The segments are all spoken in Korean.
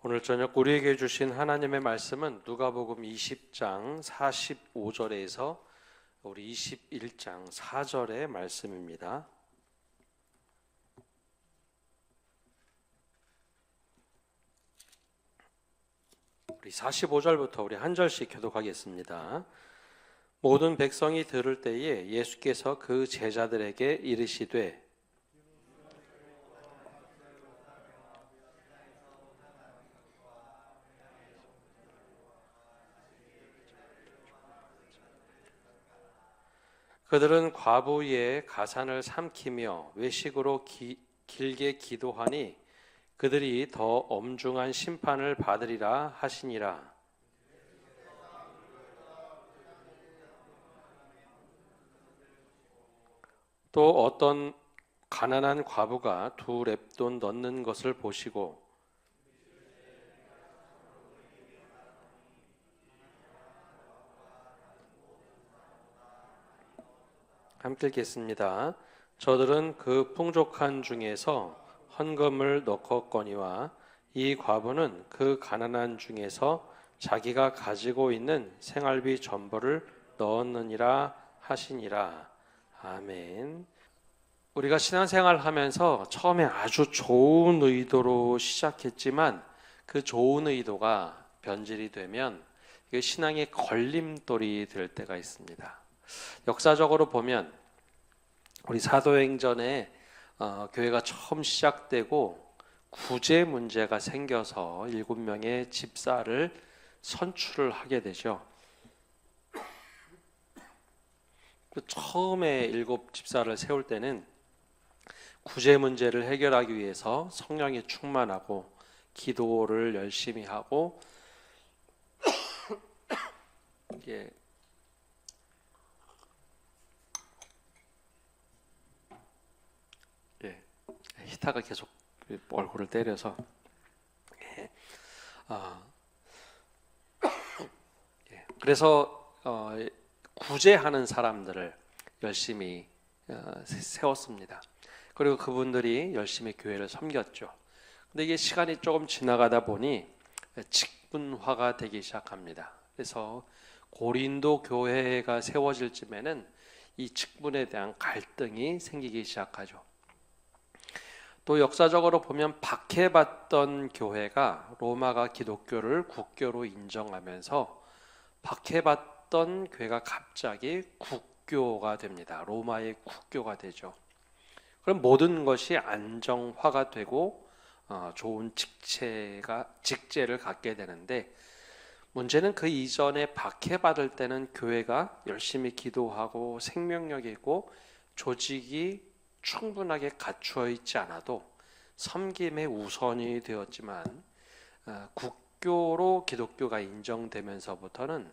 오늘 저녁 우리에게 주신 하나님의 말씀은 누가복음 20장 45절에서 우리 21장 4절의 말씀입니다. 우리 45절부터 우리 한 절씩 교독하겠습니다. 모든 백성이 들을 때에 예수께서 그 제자들에게 이르시되 그들은 과부의 가산을 삼키며 외식으로 길게 기도하니 그들이 더 엄중한 심판을 받으리라 하시니라. 또 어떤 가난한 과부가 두 렙돈 넣는 것을 보시고 함께 읽겠습니다. 저들은 그 풍족한 중에서 헌금을 넣었거니와 이 과부는 그 가난한 중에서 자기가 가지고 있는 생활비 전부를 넣었느니라 하시니라. 아멘. 우리가 신앙생활 하면서 처음에 아주 좋은 의도로 시작했지만 그 좋은 의도가 변질이 되면 신앙의 걸림돌이 될 때가 있습니다. 역사적으로 보면 우리 사도행전에 교회가 처음 시작되고 구제 문제가 생겨서 7명의 집사를 선출을 하게 되죠. 처음에 7 집사를 세울 때는 구제 문제를 해결하기 위해서 성령이 충만하고 기도를 열심히 하고 이게 히타가 계속 얼굴을 때려서 그래서 구제하는 사람들을 열심히 세웠습니다. 그리고 그분들이 열심히 교회를 섬겼죠. 근데 이게 시간이 조금 지나가다 보니 직분화가 되기 시작합니다. 그래서 고린도 교회가 세워질 쯤에는 이 직분에 대한 갈등이 생기기 시작하죠. 또 역사적으로 보면 박해받던 교회가 로마가 기독교를 국교로 인정하면서 박해받던 교회가 갑자기 국교가 됩니다. 로마의 국교가 되죠. 그럼 모든 것이 안정화가 되고 좋은 직제를 갖게 되는데, 문제는 그 이전에 박해받을 때는 교회가 열심히 기도하고 생명력이 있고 조직이 충분하게 갖추어 있지 않아도 섬김의 우선이 되었지만 국교로 기독교가 인정되면서부터는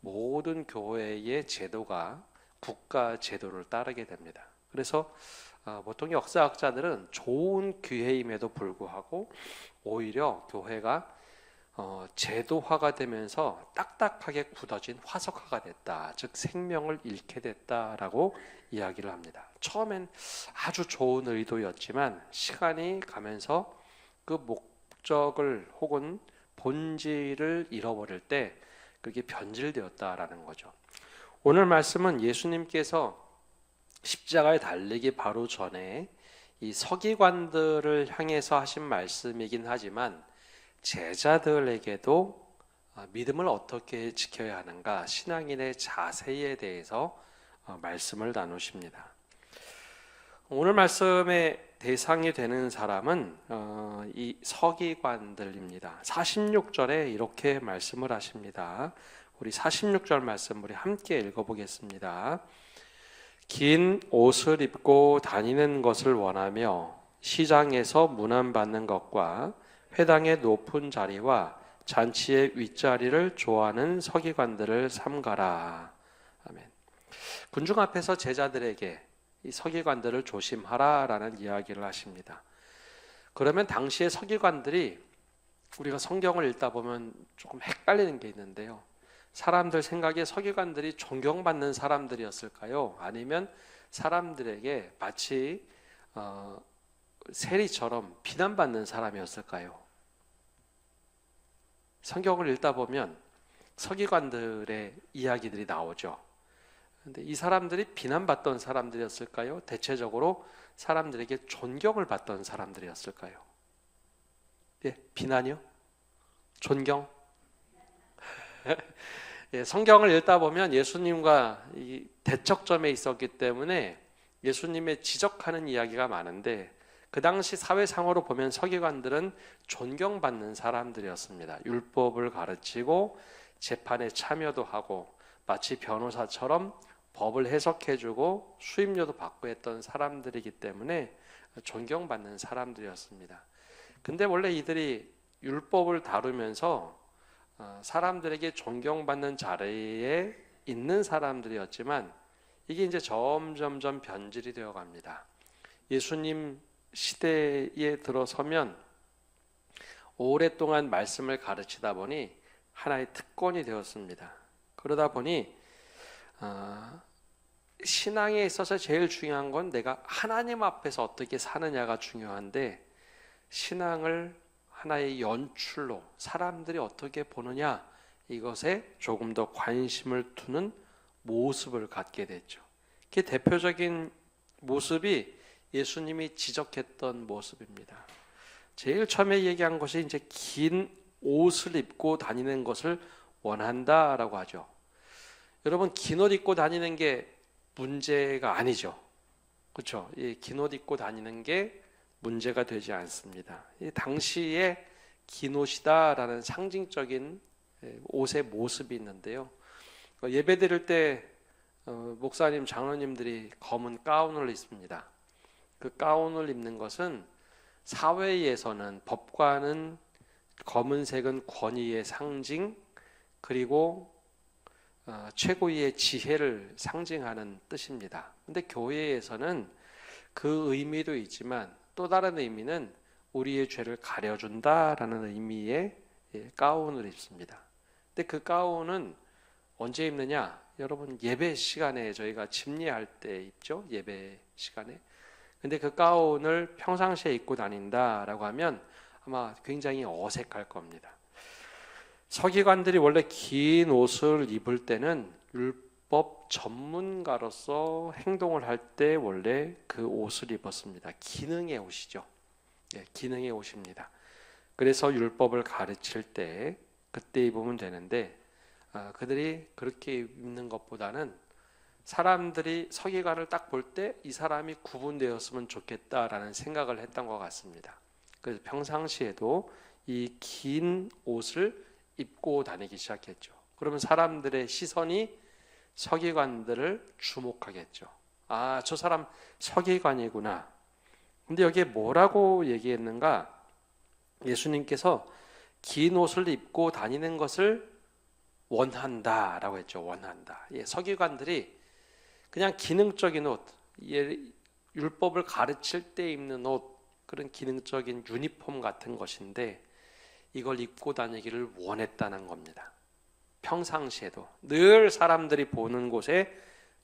모든 교회의 제도가 국가 제도를 따르게 됩니다. 그래서 보통 역사학자들은 좋은 기회임에도 불구하고 오히려 교회가 제도화가 되면서 딱딱하게 굳어진 화석화가 됐다, 즉 생명을 잃게 됐다라고 이야기를 합니다. 처음엔 아주 좋은 의도였지만 시간이 가면서 그 목적을 혹은 본질을 잃어버릴 때 그게 변질되었다라는 거죠. 오늘 말씀은 예수님께서 십자가에 달리기 바로 전에 이 서기관들을 향해서 하신 말씀이긴 하지만 제자들에게도 믿음을 어떻게 지켜야 하는가, 신앙인의 자세에 대해서 말씀을 나누십니다. 오늘 말씀의 대상이 되는 사람은 이 서기관들입니다. 46절에 이렇게 말씀을 하십니다. 우리 46절 말씀 우리 함께 읽어보겠습니다. 긴 옷을 입고 다니는 것을 원하며 시장에서 문안받는 것과 회당의 높은 자리와 잔치의 윗자리를 좋아하는 서기관들을 삼가라. 아멘. 군중 앞에서 제자들에게 이 서기관들을 조심하라라는 이야기를 하십니다. 그러면 당시의 서기관들이 우리가 성경을 읽다 보면 조금 헷갈리는 게 있는데요. 사람들 생각에 서기관들이 존경받는 사람들이었을까요? 아니면 사람들에게 마치 세리처럼 비난받는 사람이었을까요? 성경을 읽다 보면 서기관들의 이야기들이 나오죠. 근데 이 사람들이 비난받던 사람들이었을까요? 대체적으로 사람들에게 존경을 받던 사람들이었을까요? 예, 비난이요? 존경? 예, 성경을 읽다 보면 예수님과 이 대척점에 있었기 때문에 예수님의 지적하는 이야기가 많은데, 그 당시 사회상으로 보면 서기관들은 존경받는 사람들이었습니다. 율법을 가르치고 재판에 참여도 하고 마치 변호사처럼 법을 해석해주고 수임료도 받고 했던 사람들이기 때문에 존경받는 사람들이었습니다. 근데 원래 이들이 율법을 다루면서 사람들에게 존경받는 자리에 있는 사람들이었지만, 이게 이제 점점점 변질이 되어 갑니다. 예수님 시대에 들어서면 오랫동안 말씀을 가르치다 보니 하나의 특권이 되었습니다. 그러다 보니 신앙에 있어서 제일 중요한 건 내가 하나님 앞에서 어떻게 사느냐가 중요한데, 신앙을 하나의 연출로 사람들이 어떻게 보느냐, 이것에 조금 더 관심을 두는 모습을 갖게 됐죠. 그 대표적인 모습이 예수님이 지적했던 모습입니다. 제일 처음에 얘기한 것이 이제 긴 옷을 입고 다니는 것을 원한다라고 하죠. 여러분, 긴 옷 입고 다니는 게 문제가 아니죠. 그렇죠? 긴 옷 입고 다니는 게 문제가 되지 않습니다. 당시에 긴 옷이다라는 상징적인 옷의 모습이 있는데요. 예배 드릴 때 목사님, 장로님들이 검은 가운을 입습니다. 그 가운을 입는 것은 사회에서는, 법과는 검은색은 권위의 상징, 그리고 최고위의 지혜를 상징하는 뜻입니다. 근데 교회에서는 그 의미도 있지만 또 다른 의미는 우리의 죄를 가려준다라는 의미의 가운을 입습니다. 근데 그 가운은 언제 입느냐? 여러분, 예배 시간에 저희가 집례할 때 입죠. 예배 시간에. 근데 그 가운을 평상시에 입고 다닌다라고 하면 아마 굉장히 어색할 겁니다. 서기관들이 원래 긴 옷을 입을 때는 율법 전문가로서 행동을 할 때 원래 그 옷을 입었습니다. 기능의 옷이죠. 예, 기능의 옷입니다. 그래서 율법을 가르칠 때 그때 입으면 되는데, 그들이 그렇게 입는 것보다는 사람들이 서기관을 딱 볼 때 이 사람이 구분되었으면 좋겠다라는 생각을 했던 것 같습니다. 그래서 평상시에도 이 긴 옷을 입고 다니기 시작했죠. 그러면 사람들의 시선이 서기관들을 주목하겠죠. 아, 저 사람 서기관이구나. 근데 여기에 뭐라고 얘기했는가? 예수님께서 긴 옷을 입고 다니는 것을 원한다라고 했죠. 원한다. 예, 서기관들이 그냥 기능적인 옷, 율법을 가르칠 때 입는 옷, 그런 기능적인 유니폼 같은 것인데 이걸 입고 다니기를 원했다는 겁니다. 평상시에도 늘 사람들이 보는 곳에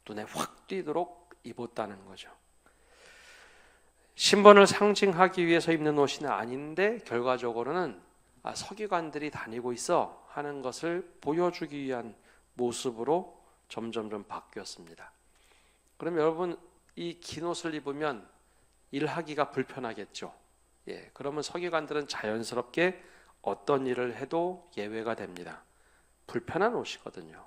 눈에 확 띄도록 입었다는 거죠. 신분을 상징하기 위해서 입는 옷이 아닌데 결과적으로는 서기관들이 다니고 있어 하는 것을 보여주기 위한 모습으로 점점점 바뀌었습니다. 그럼 여러분, 이 긴 옷을 입으면 일하기가 불편하겠죠. 예, 그러면 서기관들은 자연스럽게 어떤 일을 해도 예외가 됩니다. 불편한 옷이거든요.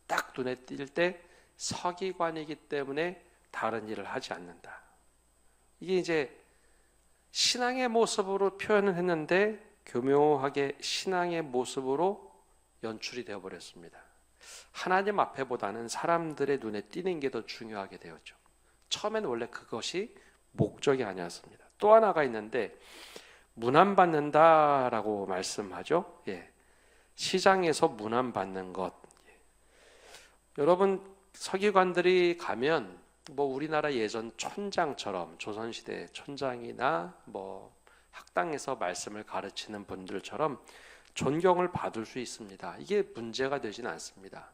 딱 눈에 띌 때 서기관이기 때문에 다른 일을 하지 않는다. 이게 이제 신앙의 모습으로 표현을 했는데 교묘하게 신앙의 모습으로 연출이 되어버렸습니다. 하나님 앞에보다는 사람들의 눈에 띄는 게 더 중요하게 되었죠. 처음에는 원래 그것이 목적이 아니었습니다. 또 하나가 있는데 문안받는다라고 말씀하죠. 예. 시장에서 문안받는 것. 예. 여러분, 서기관들이 가면 뭐 우리나라 예전 촌장처럼, 조선시대 촌장이나 뭐 학당에서 말씀을 가르치는 분들처럼 존경을 받을 수 있습니다. 이게 문제가 되진 않습니다.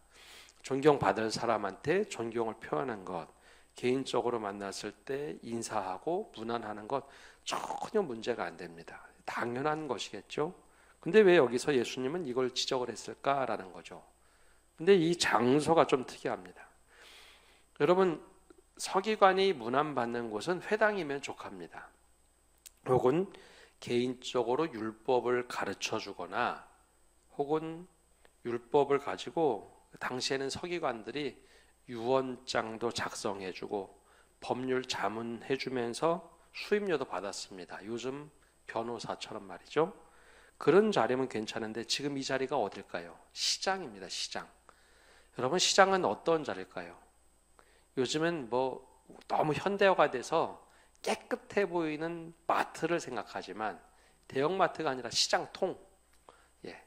존경받을 사람한테 존경을 표하는 것, 개인적으로 만났을 때 인사하고 문안하는 것 전혀 문제가 안 됩니다. 당연한 것이겠죠. 근데 왜 여기서 예수님은 이걸 지적을 했을까라는 거죠. 근데 이 장소가 좀 특이합니다. 여러분, 서기관이 문안받는 곳은 회당이면 족합니다. 혹은 개인적으로 율법을 가르쳐 주거나 혹은 율법을 가지고 당시에는 서기관들이 유언장도 작성해 주고 법률 자문해 주면서 수임료도 받았습니다. 요즘 변호사처럼 말이죠. 그런 자리면 괜찮은데 지금 이 자리가 어딜까요? 시장입니다. 시장. 여러분, 시장은 어떤 자리일까요? 요즘은 뭐 너무 현대화가 돼서 깨끗해 보이는 마트를 생각하지만 대형마트가 아니라 시장통. 예.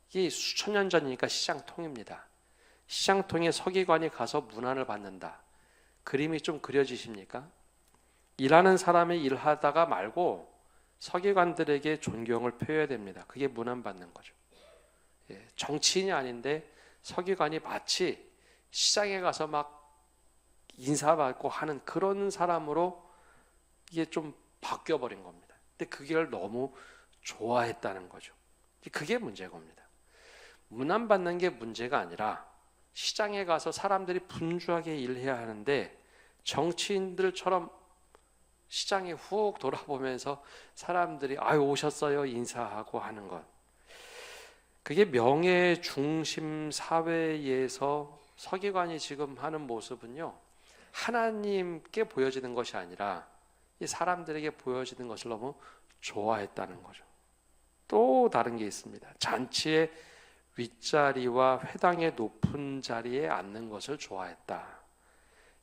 이게 수천 년 전이니까 시장통입니다. 시장통에 서기관이 가서 문안을 받는다. 그림이 좀 그려지십니까? 일하는 사람이 일하다가 말고 서기관들에게 존경을 표해야 됩니다. 그게 문안 받는 거죠. 예. 정치인이 아닌데 서기관이 마치 시장에 가서 막 인사받고 하는 그런 사람으로 이게 좀 바뀌어버린 겁니다. 근데 그걸 너무 좋아했다는 거죠. 그게 문제인 겁니다. 문안 받는 게 문제가 아니라 시장에 가서 사람들이 분주하게 일해야 하는데 정치인들처럼 시장에 훅 돌아보면서 사람들이 아유 오셨어요 인사하고 하는 것. 그게 명예 중심 사회에서 서기관이 지금 하는 모습은요. 하나님께 보여지는 것이 아니라 이 사람들에게 보여지는 것을 너무 좋아했다는 거죠. 또 다른 게 있습니다. 잔치의 윗자리와 회당의 높은 자리에 앉는 것을 좋아했다.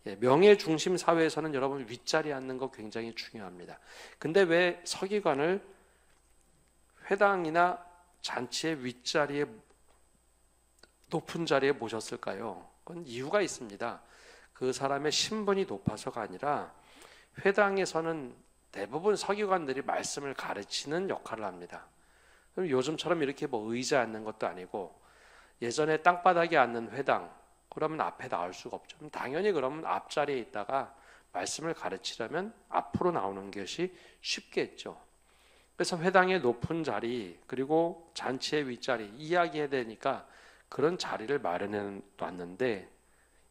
예, 명예 중심 사회에서는 여러분 윗자리에 앉는 거 굉장히 중요합니다. 근데 왜 서기관을 회당이나 잔치의 윗자리에 높은 자리에 모셨을까요? 그건 이유가 있습니다. 그 사람의 신분이 높아서가 아니라 회당에서는 대부분 서기관들이 말씀을 가르치는 역할을 합니다. 요즘처럼 이렇게 뭐 의자에 앉는 것도 아니고 예전에 땅바닥에 앉는 회당 그러면 앞에 나올 수가 없죠. 당연히 그러면 앞자리에 있다가 말씀을 가르치려면 앞으로 나오는 것이 쉽겠죠. 그래서 회당의 높은 자리 그리고 잔치의 윗자리 이야기해야 되니까 그런 자리를 마련해 놨는데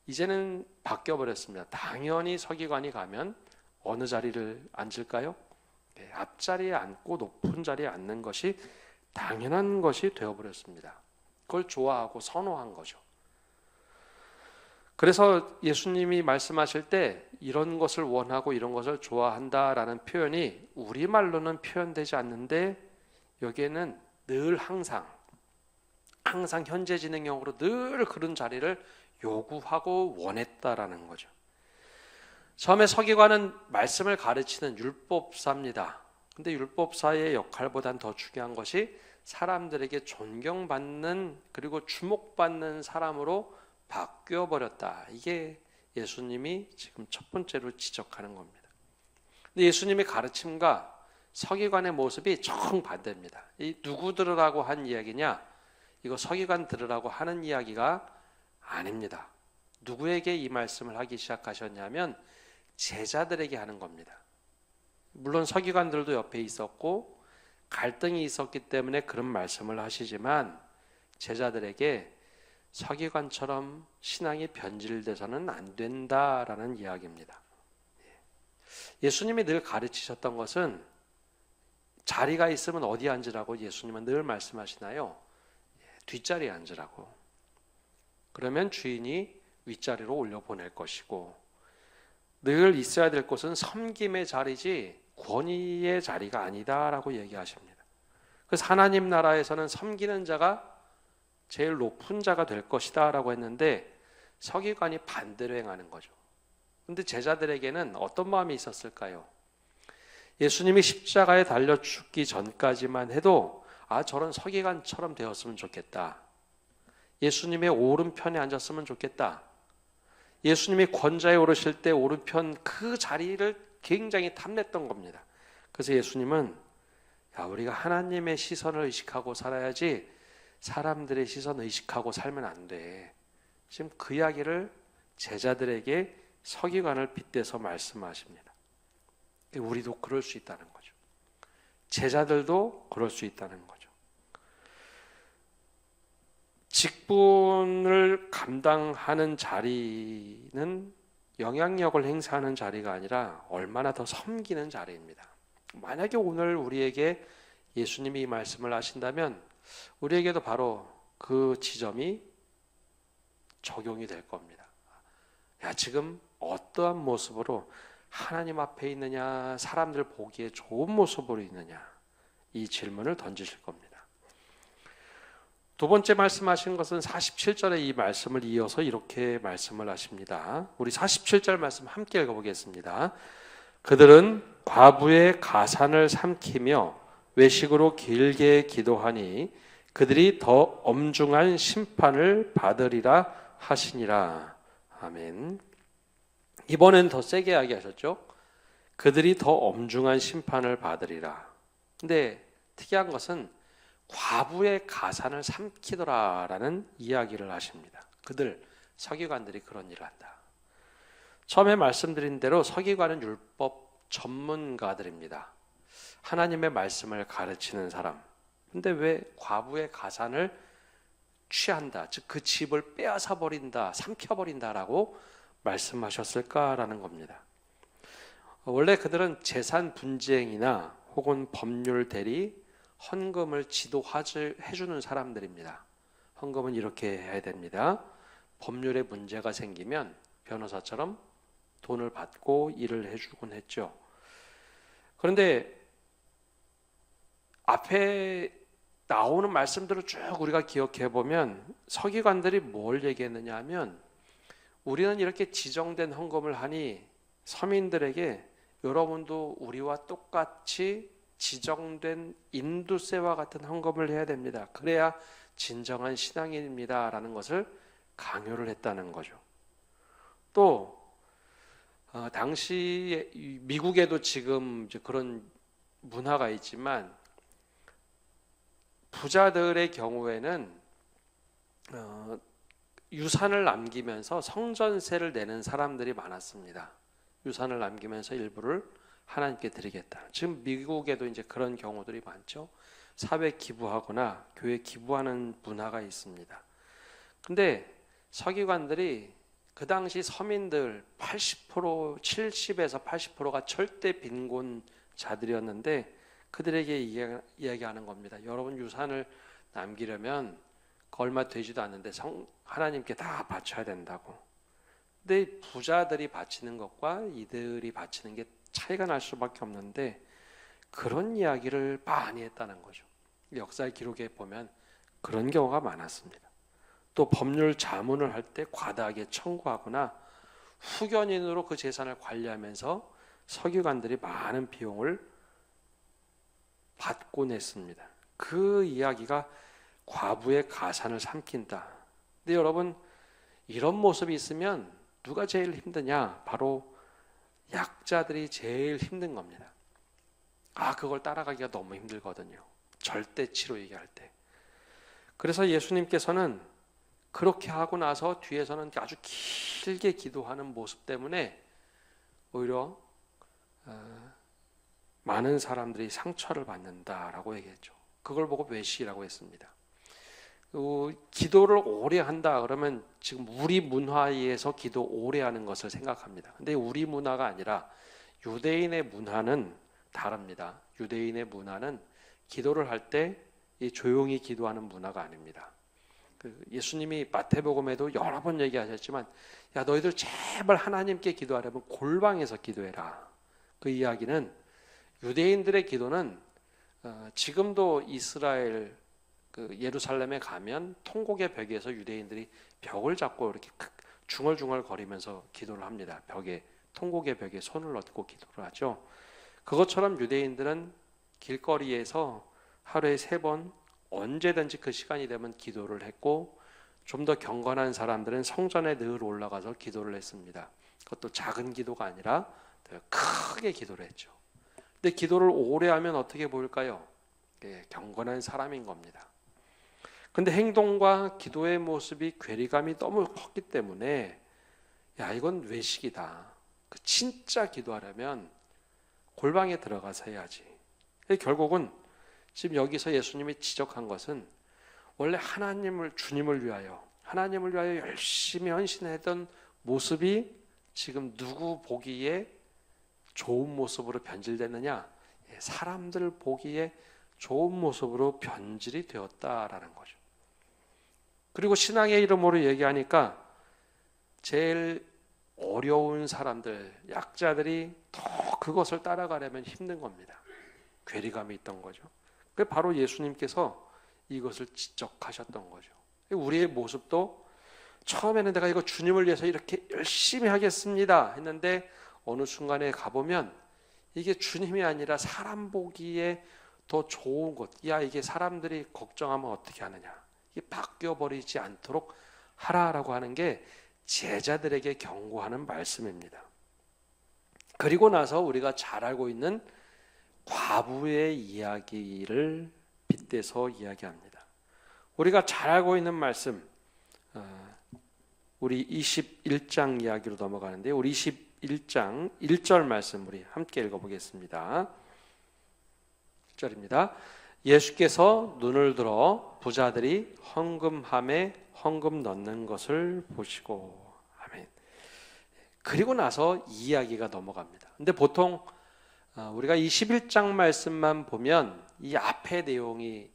이제는 바뀌어 버렸습니다. 당연히 서기관이 가면 어느 자리를 앉을까요? 네, 앞자리에 앉고 높은 자리에 앉는 것이 당연한 것이 되어버렸습니다. 그걸 좋아하고 선호한 거죠. 그래서 예수님이 말씀하실 때 이런 것을 원하고 이런 것을 좋아한다라는 표현이 우리말로는 표현되지 않는데 여기에는 늘 항상 현재 진행형으로 늘 그런 자리를 요구하고 원했다라는 거죠. 처음에 서기관은 말씀을 가르치는 율법사입니다. 근데 율법사의 역할보단 더 중요한 것이 사람들에게 존경받는 그리고 주목받는 사람으로 바뀌어버렸다. 이게 예수님이 지금 첫 번째로 지적하는 겁니다. 근데 예수님의 가르침과 서기관의 모습이 정반대입니다. 이 누구 들으라고 한 이야기냐? 이거 서기관 들으라고 하는 이야기가 아닙니다. 누구에게 이 말씀을 하기 시작하셨냐면 제자들에게 하는 겁니다. 물론 서기관들도 옆에 있었고 갈등이 있었기 때문에 그런 말씀을 하시지만 제자들에게 서기관처럼 신앙이 변질돼서는 안 된다라는 이야기입니다. 예수님이 늘 가르치셨던 것은 자리가 있으면 어디 앉으라고 예수님은 늘 말씀하시나요? 뒷자리에 앉으라고. 그러면 주인이 윗자리로 올려보낼 것이고 늘 있어야 될 곳은 섬김의 자리지 권위의 자리가 아니다라고 얘기하십니다. 그래서 하나님 나라에서는 섬기는 자가 제일 높은 자가 될 것이다 라고 했는데 서기관이 반대로 행하는 거죠. 그런데 제자들에게는 어떤 마음이 있었을까요? 예수님이 십자가에 달려 죽기 전까지만 해도 저런 서기관처럼 되었으면 좋겠다. 예수님의 오른편에 앉았으면 좋겠다. 예수님이 권자에 오르실 때 오른편 그 자리를 굉장히 탐냈던 겁니다. 그래서 예수님은 우리가 하나님의 시선을 의식하고 살아야지 사람들의 시선을 의식하고 살면 안 돼. 지금 그 이야기를 제자들에게 서기관을 빗대서 말씀하십니다. 우리도 그럴 수 있다는 거죠. 제자들도 그럴 수 있다는 거죠. 직분을 감당하는 자리는 영향력을 행사하는 자리가 아니라 얼마나 더 섬기는 자리입니다. 만약에 오늘 우리에게 예수님이 이 말씀을 하신다면 우리에게도 바로 그 지점이 적용이 될 겁니다. 야, 지금 어떠한 모습으로 하나님 앞에 있느냐, 사람들 보기에 좋은 모습으로 있느냐, 이 질문을 던지실 겁니다. 두 번째 말씀하신 것은 47절에 이 말씀을 이어서 이렇게 말씀을 하십니다. 우리 47절 말씀 함께 읽어보겠습니다. 그들은 과부의 가산을 삼키며 외식으로 길게 기도하니 그들이 더 엄중한 심판을 받으리라 하시니라. 아멘. 이번엔 더 세게 이야기하셨죠. 그들이 더 엄중한 심판을 받으리라. 근데 특이한 것은 과부의 가산을 삼키더라라는 이야기를 하십니다. 그들, 서기관들이 그런 일을 한다. 처음에 말씀드린 대로 서기관은 율법 전문가들입니다. 하나님의 말씀을 가르치는 사람. 근데 왜 과부의 가산을 취한다, 즉 그 집을 빼앗아 버린다, 삼켜 버린다라고 말씀하셨을까라는 겁니다. 원래 그들은 재산 분쟁이나 혹은 법률 대리, 헌금을 지도해주는 사람들입니다. 헌금은 이렇게 해야 됩니다. 법률에 문제가 생기면 변호사처럼 돈을 받고 일을 해주곤 했죠. 그런데 앞에 나오는 말씀들을 쭉 우리가 기억해 보면 서기관들이 뭘 얘기했느냐 하면 우리는 이렇게 지정된 헌금을 하니 서민들에게 여러분도 우리와 똑같이 지정된 인두세와 같은 헌금을 해야 됩니다. 그래야 진정한 신앙인입니다 라는 것을 강요를 했다는 거죠. 또 당시 미국에도 지금 이제 그런 문화가 있지만 부자들의 경우에는 유산을 남기면서 성전세를 내는 사람들이 많았습니다. 유산을 남기면서 일부를 하나님께 드리겠다. 지금 미국에도 이제 그런 경우들이 많죠. 사회 기부하거나 교회 기부하는 문화가 있습니다. 근데 서기관들이 그 당시 서민들 80%, 70에서 80%가 절대 빈곤자들이었는데 그들에게 이야기하는 겁니다. 여러분 유산을 남기려면 얼마 되지도 않는데 하나님께 다 바쳐야 된다고. 근데 부자들이 바치는 것과 이들이 바치는 게 차이가 날 수밖에 없는데 그런 이야기를 많이 했다는 거죠. 역사의 기록에 보면 그런 경우가 많았습니다. 또 법률 자문을 할 때 과다하게 청구하거나 후견인으로 그 재산을 관리하면서 서기관들이 많은 비용을 받곤 했습니다. 그 이야기가 과부의 가산을 삼킨다. 근데 여러분 이런 모습이 있으면 누가 제일 힘드냐? 바로 약자들이 제일 힘든 겁니다. 그걸 따라가기가 너무 힘들거든요. 절대치로 얘기할 때. 그래서 예수님께서는 그렇게 하고 나서 뒤에서는 아주 길게 기도하는 모습 때문에 오히려 많은 사람들이 상처를 받는다라고 얘기했죠. 그걸 보고 외식이라고 했습니다. 기도를 오래 한다 그러면 지금 우리 문화에서 기도 오래 하는 것을 생각합니다. 근데 우리 문화가 아니라 유대인의 문화는 다릅니다. 유대인의 문화는 기도를 할 때 조용히 기도하는 문화가 아닙니다. 예수님이 마태복음에도 여러 번 얘기하셨지만 야 너희들 제발 하나님께 기도하려면 골방에서 기도해라. 그 이야기는 유대인들의 기도는 지금도 이스라엘 예루살렘에 가면 통곡의 벽에서 유대인들이 벽을 잡고 이렇게 중얼중얼 거리면서 기도를 합니다. 통곡의 벽에 손을 얹고 기도를 하죠. 그것처럼 유대인들은 길거리에서 하루에 3번 언제든지 그 시간이 되면 기도를 했고 좀 더 경건한 사람들은 성전에 늘 올라가서 기도를 했습니다. 그것도 작은 기도가 아니라 크게 기도를 했죠. 근데 기도를 오래 하면 어떻게 보일까요? 경건한 사람인 겁니다. 근데 행동과 기도의 모습이 괴리감이 너무 컸기 때문에 야 이건 외식이다. 진짜 기도하려면 골방에 들어가서 해야지. 결국은 지금 여기서 예수님이 지적한 것은 원래 주님을 위하여, 하나님을 위하여 열심히 헌신했던 모습이 지금 누구 보기에 좋은 모습으로 변질됐느냐? 사람들 보기에 좋은 모습으로 변질이 되었다라는 거죠. 그리고 신앙의 이름으로 얘기하니까 제일 어려운 사람들, 약자들이 더 그것을 따라가려면 힘든 겁니다. 괴리감이 있던 거죠. 그게 바로 예수님께서 이것을 지적하셨던 거죠. 우리의 모습도 처음에는 내가 이거 주님을 위해서 이렇게 열심히 하겠습니다 했는데 어느 순간에 가보면 이게 주님이 아니라 사람 보기에 더 좋은 것, 이게 사람들이 걱정하면 어떻게 하느냐, 이게 바뀌어버리지 않도록 하라라고 하는 게 제자들에게 경고하는 말씀입니다. 그리고 나서 우리가 잘 알고 있는 과부의 이야기를 빗대서 이야기합니다. 우리가 잘 알고 있는 말씀, 우리 21장 이야기로 넘어가는데 우리 21장 1절 말씀 우리 함께 읽어보겠습니다. 1절입니다. 예수께서 눈을 들어 부자들이 헌금함에 헌금 넣는 것을 보시고, 아멘. 그리고 나서 이야기가 넘어갑니다. 근데 보통 우리가 21장 말씀만 보면 이 앞의 내용이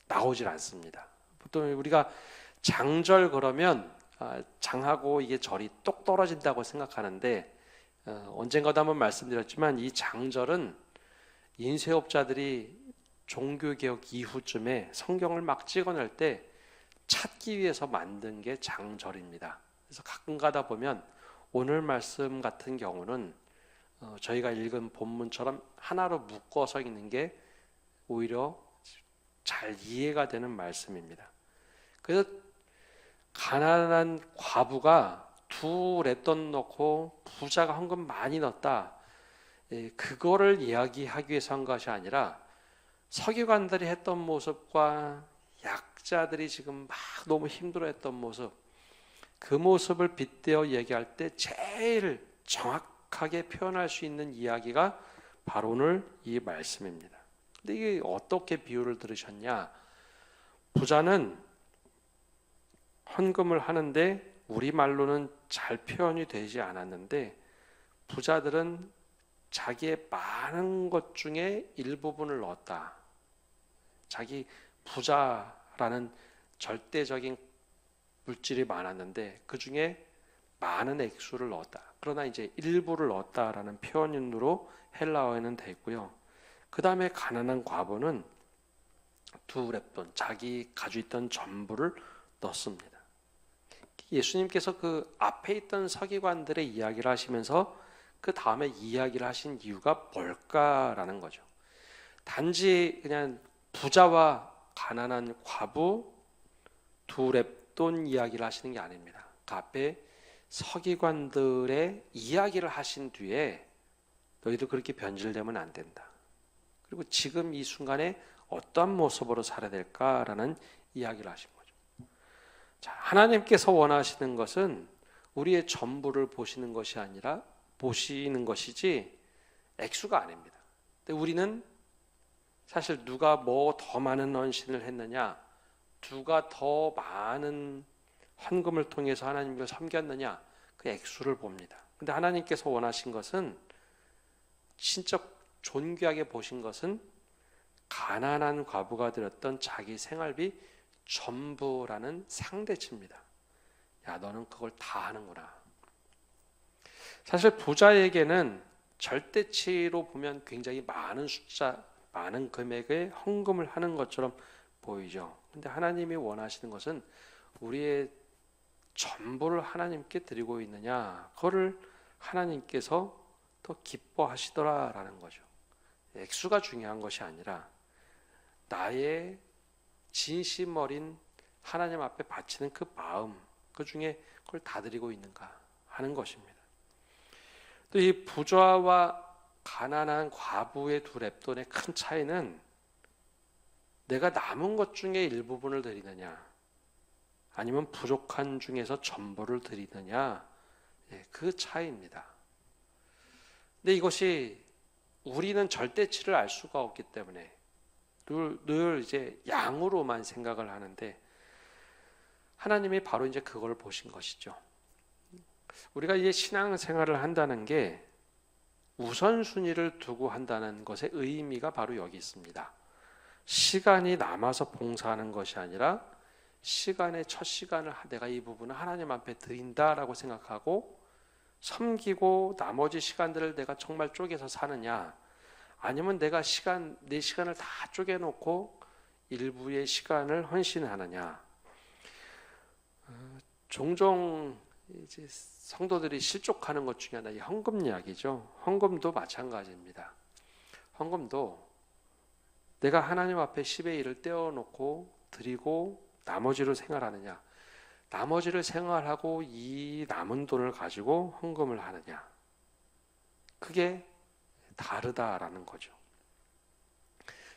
나오질 않습니다. 보통 우리가 장절 그러면 장하고 이게 절이 똑 떨어진다고 생각하는데, 언젠가도 한번 말씀드렸지만 이 장절은 인쇄업자들이 종교개혁 이후쯤에 성경을 막 찍어낼 때 찾기 위해서 만든 게 장절입니다. 그래서 가끔 가다 보면 오늘 말씀 같은 경우는 저희가 읽은 본문처럼 하나로 묶어서 읽는 게 오히려 잘 이해가 되는 말씀입니다. 그래서 가난한 과부가 2 렛돈 넣고 부자가 헌금 많이 넣었다, 그거를 이야기하기 위해서 한 것이 아니라 서기관들이 했던 모습과 약자들이 지금 막 너무 힘들어했던 모습, 그 모습을 빗대어 얘기할 때 제일 정확하게 표현할 수 있는 이야기가 바로 오늘 이 말씀입니다. 근데 이게 어떻게 비유를 들으셨냐? 부자는 헌금을 하는데 우리말로는 잘 표현이 되지 않았는데, 부자들은 자기의 많은 것 중에 일부분을 넣었다. 자기 부자라는 절대적인 물질이 많았는데 그 중에 많은 액수를 넣었다. 그러나 이제 일부를 넣었다라는 표현으로 헬라어에는 돼 있고요. 그 다음에 가난한 과부는 2 렙돈, 자기 가지고 있던 전부를 넣습니다. 예수님께서 그 앞에 있던 서기관들의 이야기를 하시면서 그 다음에 이야기를 하신 이유가 뭘까라는 거죠. 단지 그냥 부자와 가난한 과부 2 렙돈 이야기를 하시는 게 아닙니다. 그 앞에 서기관들의 이야기를 하신 뒤에 너희도 그렇게 변질되면 안 된다. 그리고 지금 이 순간에 어떤 모습으로 살아야 될까라는 이야기를 하신 거죠. 자, 하나님께서 원하시는 것은 우리의 전부를 보시는 것이 아니라 보시는 것이지 액수가 아닙니다. 근데 우리는 사실 누가 뭐 더 많은 헌신을 했느냐, 누가 더 많은 헌금을 통해서 하나님을 섬겼느냐, 그 액수를 봅니다. 근데 하나님께서 원하신 것은, 진짜 존귀하게 보신 것은 가난한 과부가 드렸던 자기 생활비 전부라는 상대치입니다. 야, 너는 그걸 다 하는구나. 사실 부자에게는 절대치로 보면 굉장히 많은 숫자, 많은 금액의 헌금을 하는 것처럼 보이죠. 근데 하나님이 원하시는 것은 우리의 전부를 하나님께 드리고 있느냐, 그거를 하나님께서 더 기뻐하시더라라는 거죠. 액수가 중요한 것이 아니라 나의 진심 어린 하나님 앞에 바치는 그 마음, 그 중에 그걸 다 드리고 있는가 하는 것입니다. 또 이 부자와 가난한 과부의 2 렙돈의 큰 차이는 내가 남은 것 중에 일부분을 드리느냐, 아니면 부족한 중에서 전부를 드리느냐, 그 차이입니다. 근데 이것이 우리는 절대치를 알 수가 없기 때문에, 늘 이제 양으로만 생각을 하는데 하나님이 바로 이제 그걸 보신 것이죠. 우리가 이제 신앙생활을 한다는 게 우선순위를 두고 한다는 것의 의미가 바로 여기 있습니다. 시간이 남아서 봉사하는 것이 아니라 시간의 첫 시간을 내가 이 부분을 하나님 앞에 드린다라고 생각하고 섬기고 나머지 시간들을 내가 정말 쪼개서 사느냐, 아니면 내가 내 시간을 다 쪼개놓고 일부의 시간을 헌신하느냐. 종종 이제 성도들이 실족하는 것 중에 하나 이 헌금 이야기죠. 헌금도 마찬가지입니다. 헌금도 내가 하나님 앞에 10의 1을 떼어놓고 드리고 나머지로 생활하느냐, 나머지를 생활하고 이 남은 돈을 가지고 헌금을 하느냐, 그게 다르다라는 거죠.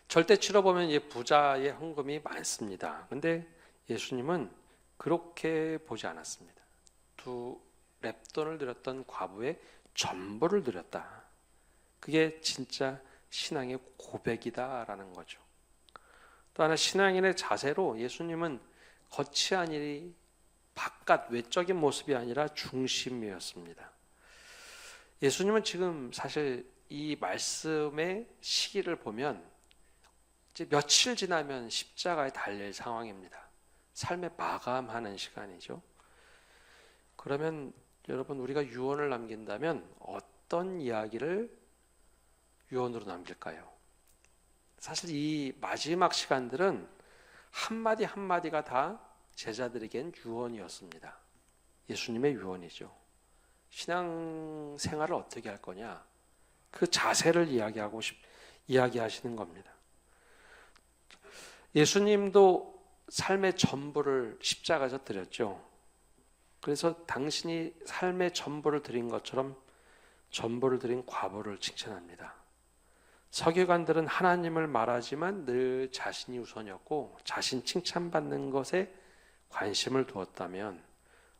절대치로 보면 부자의 헌금이 많습니다. 근데 예수님은 그렇게 보지 않았습니다. 2렙돈을 드렸던 과부의 전부를 드렸다. 그게 진짜 신앙의 고백이다라는 거죠. 또 하나 신앙인의 자세로 예수님은 겉이 아니리 바깥 외적인 모습이 아니라 중심이었습니다. 예수님은 지금 사실 이 말씀의 시기를 보면 이제 며칠 지나면 십자가에 달릴 상황입니다. 삶의 마감하는 시간이죠. 그러면 여러분, 우리가 유언을 남긴다면 어떤 이야기를 유언으로 남길까요? 사실 이 마지막 시간들은 한마디 한마디가 다 제자들에겐 유언이었습니다. 예수님의 유언이죠. 신앙생활을 어떻게 할 거냐, 그 자세를 이야기하시는 겁니다. 예수님도 삶의 전부를 십자가에서 드렸죠. 그래서 당신이 삶의 전부를 드린 것처럼 전부를 드린 과부를 칭찬합니다. 서기관들은 하나님을 말하지만 늘 자신이 우선이었고 자신 칭찬받는 것에 관심을 두었다면,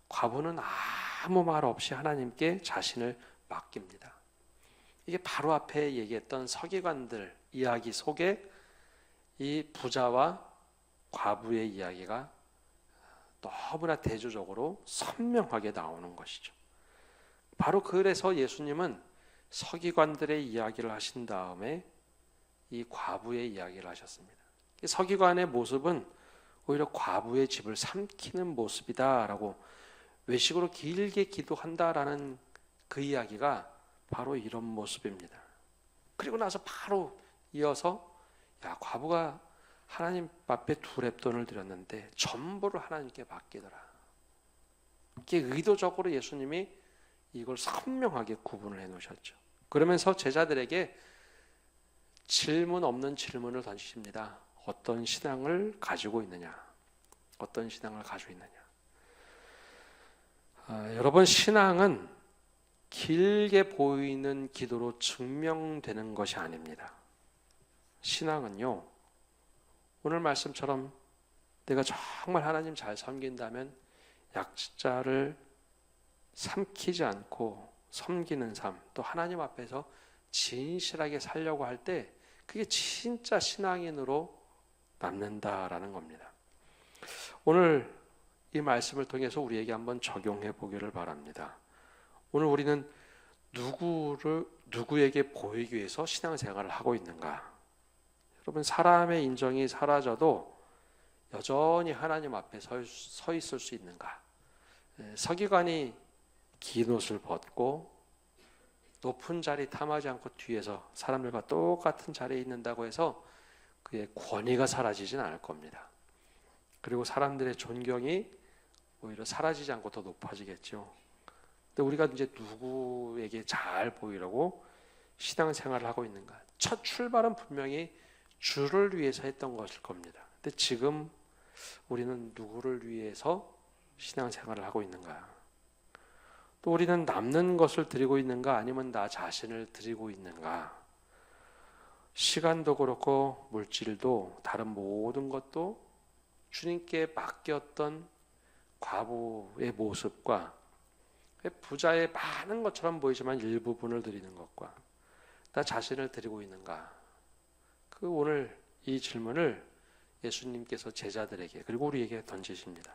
과부는 아무 말 없이 하나님께 자신을 맡깁니다. 이게 바로 앞에 얘기했던 서기관들 이야기 속에 이 부자와 과부의 이야기가 너무나 대조적으로 선명하게 나오는 것이죠. 바로 그래서 예수님은 서기관들의 이야기를 하신 다음에 이 과부의 이야기를 하셨습니다. 서기관의 모습은 오히려 과부의 집을 삼키는 모습이다라고, 외식으로 길게 기도한다라는 그 이야기가 바로 이런 모습입니다. 그리고 나서 바로 이어서 과부가 하나님 앞에 2렙돈을 드렸는데 전부를 하나님께 맡기더라. 이게 의도적으로 예수님이 이걸 선명하게 구분을 해 놓으셨죠. 그러면서 제자들에게 질문 없는 질문을 던지십니다. 어떤 신앙을 가지고 있느냐? 어떤 신앙을 가지고 있느냐? 여러분, 신앙은 길게 보이는 기도로 증명되는 것이 아닙니다. 신앙은요, 오늘 말씀처럼 내가 정말 하나님 잘 섬긴다면 약자를 삼키지 않고 섬기는 삶, 또 하나님 앞에서 진실하게 살려고 할 때 그게 진짜 신앙인으로 남는다라는 겁니다. 오늘 이 말씀을 통해서 우리에게 한번 적용해 보기를 바랍니다. 오늘 우리는 누구에게 보이기 위해서 신앙생활을 하고 있는가? 여러분, 사람의 인정이 사라져도 여전히 하나님 앞에 서 있을 수 있는가? 서기관이 긴 옷을 벗고 높은 자리 탐하지 않고 뒤에서 사람들과 똑같은 자리에 있는다고 해서 그의 권위가 사라지진 않을 겁니다. 그리고 사람들의 존경이 오히려 사라지지 않고 더 높아지겠죠. 근데 우리가 이제 누구에게 잘 보이려고 신앙생활을 하고 있는가? 첫 출발은 분명히 주를 위해서 했던 것일 겁니다. 근데 지금 우리는 누구를 위해서 신앙생활을 하고 있는가? 또 우리는 남는 것을 드리고 있는가, 아니면 나 자신을 드리고 있는가? 시간도 그렇고 물질도 다른 모든 것도 주님께 맡겼던 과부의 모습과 부자의 많은 것처럼 보이지만 일부분을 드리는 것과 나 자신을 드리고 있는가? 그 오늘 이 질문을 예수님께서 제자들에게 그리고 우리에게 던지십니다.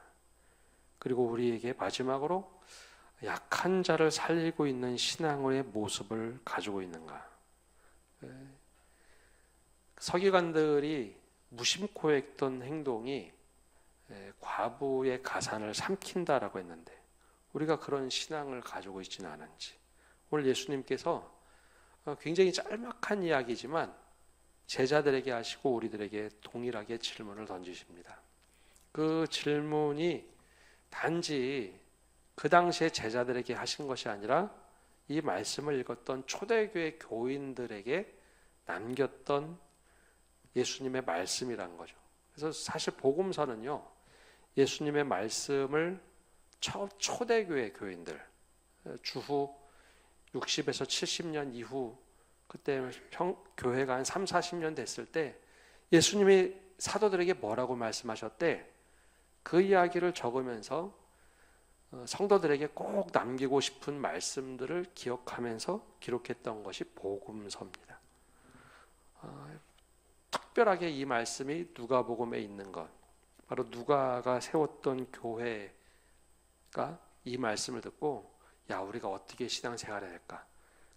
그리고 우리에게 마지막으로 약한 자를 살리고 있는 신앙의 모습을 가지고 있는가? 서기관들이 무심코 했던 행동이 과부의 가산을 삼킨다라고 했는데 우리가 그런 신앙을 가지고 있지는 않은지, 오늘 예수님께서 굉장히 짤막한 이야기지만 제자들에게 하시고 우리들에게 동일하게 질문을 던지십니다. 그 질문이 단지 그 당시에 제자들에게 하신 것이 아니라 이 말씀을 읽었던 초대교회 교인들에게 남겼던 예수님의 말씀이라는 거죠. 그래서 사실 복음서는요, 예수님의 말씀을 초대교회 교인들, 주후 60에서 70년 이후 그때 교회가 한 3, 40년 됐을 때 예수님이 사도들에게 뭐라고 말씀하셨대? 그 이야기를 적으면서 성도들에게 꼭 남기고 싶은 말씀들을 기억하면서 기록했던 것이 복음서입니다. 특별하게 이 말씀이 누가복음에 있는 것, 바로 누가가 세웠던 교회가 이 말씀을 듣고 야, 우리가 어떻게 신앙생활을 해야 할까?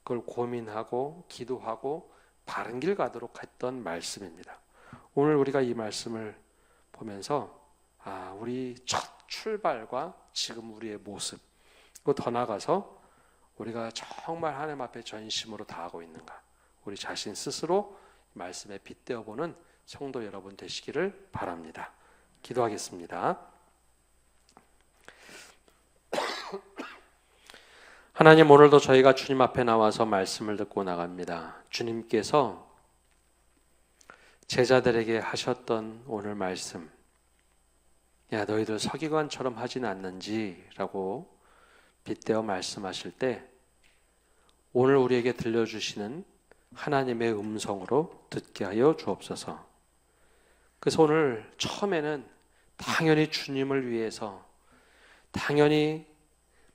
그걸 고민하고 기도하고 바른 길 가도록 했던 말씀입니다. 오늘 우리가 이 말씀을 보면서 우리 첫 출발과 지금 우리의 모습, 또 더 나아가서 우리가 정말 하나님 앞에 전심으로 다하고 있는가, 우리 자신 스스로 말씀에 빗대어 보는 성도 여러분 되시기를 바랍니다. 기도하겠습니다. 하나님, 오늘도 저희가 주님 앞에 나와서 말씀을 듣고 나갑니다. 주님께서 제자들에게 하셨던 오늘 말씀, 야, 너희들 서기관처럼 하진 않는지 라고 빗대어 말씀하실 때 오늘 우리에게 들려주시는 하나님의 음성으로 듣게 하여 주옵소서. 그래서 오늘 처음에는 당연히 주님을 위해서 당연히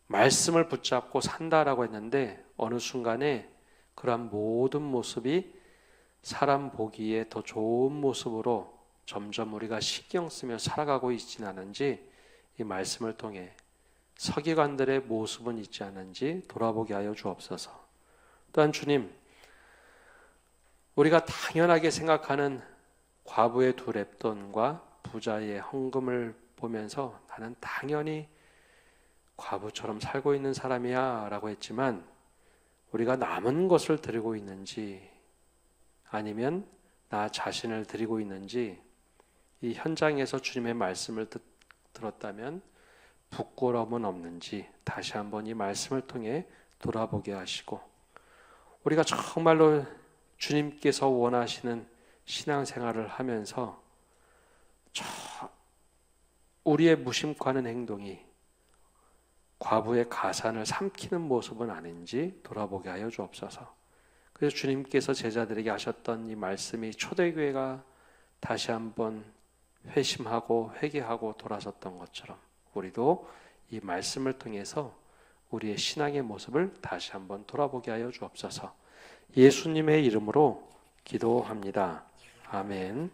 말씀을 붙잡고 산다라고 했는데 어느 순간에 그러한 모든 모습이 사람 보기에 더 좋은 모습으로 점점 우리가 신경 쓰며 살아가고 있지는 않은지 이 말씀을 통해 서기관들의 모습은 있지 않은지 돌아보게 하여 주옵소서. 또한 주님, 우리가 당연하게 생각하는 과부의 두 렙돈과 부자의 헌금을 보면서 나는 당연히 과부처럼 살고 있는 사람이야 라고 했지만 우리가 남은 것을 드리고 있는지 아니면 나 자신을 드리고 있는지 이 현장에서 주님의 말씀을 들었다면 부끄러움은 없는지 다시 한번 이 말씀을 통해 돌아보게 하시고 우리가 정말로 주님께서 원하시는 신앙생활을 하면서 우리의 무심코 하는 행동이 과부의 가산을 삼키는 모습은 아닌지 돌아보게 하여 주옵소서. 그래서 주님께서 제자들에게 하셨던 이 말씀이 초대교회가 다시 한번 회심하고 회개하고 돌아섰던 것처럼 우리도 이 말씀을 통해서 우리의 신앙의 모습을 다시 한번 돌아보게 하여 주옵소서. 예수님의 이름으로 기도합니다. 아멘.